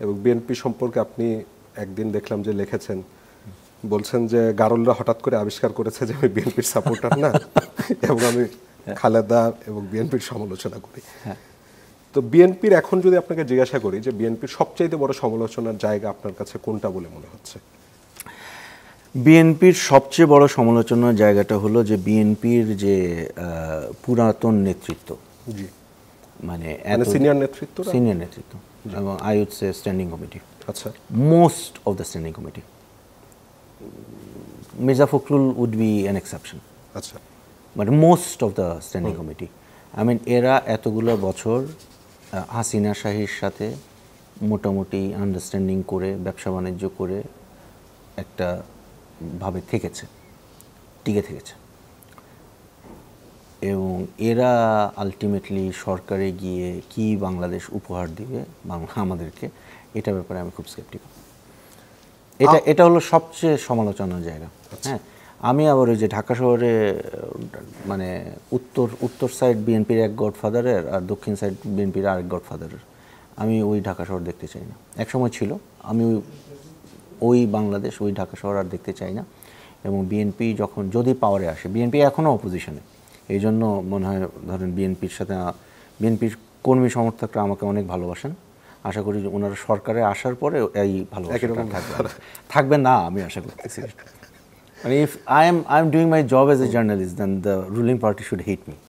এবং বিএনপি সম্পর্কে আপনি একদিন দেখলাম যে লিখেছেন, বলছেন যে গারলরা হঠাৎ করে আবিষ্কার করেছে যে আমি বিএনপির সাপোর্টার না এবং আমি খালেদা এবং বিএনপির সমালোচনা করি। তো বিএনপির এখন যদি আপনাকে জিজ্ঞাসা করি যে বিএনপির সবচাইতে বড় সমালোচনার জায়গা আপনার কাছে কোনটা বলে মনে হচ্ছে? বিএনপির সবচেয়ে বড় সমালোচনার জায়গাটা হলো যে বিএনপির যে পুরাতন নেতৃত্ব, জি, মানে সিনিয়র নেতৃত্ব এবং I would say standing committee, আচ্ছা, most of the standing committee, Mirza Fakhrul would be an exception, আচ্ছা, but most of the standing committee, I mean এরা এতগুলো বছর হাসিনা শাহীর সাথে মোটামুটি আন্ডারস্ট্যান্ডিং করে ব্যবসা বাণিজ্য করে একটা ভাবে থেকেছে, টিকে থেকেছে, এবং এরা আলটিমেটলি সরকারে গিয়ে কি বাংলাদেশ উপহার দিবে আমাদেরকে, এটা ব্যাপারে আমি খুব স্কেপটিক্যাল। এটা হলো সবচেয়ে সমালোচনার জায়গা। হ্যাঁ, আমি আবার ওই যে ঢাকা শহরে মানে উত্তর সাইড বিএনপির এক গডফাদারের আর দক্ষিণ সাইড বিএনপির আরেক গডফাদারের, আমি ওই ঢাকা শহর দেখতে চাই না। একসময় ছিল, আমি ওই বাংলাদেশ, ওই ঢাকা শহর আর দেখতে চাই না। এবং বিএনপি যখন যদি পাওয়ারে আসে, বিএনপি এখনও অপোজিশনে, এই জন্য মনে হয় ধরেন বিএনপির সাথে বিএনপির কর্মী সমর্থকরা আমাকে অনেক ভালোবাসেন, আশা করি যে ওনারা সরকারে আসার পরে এই ভালোবাসা থাকবে না, আমি আশা করতেছি। মানে if I am doing my job as a journalist, then the ruling party should hate me.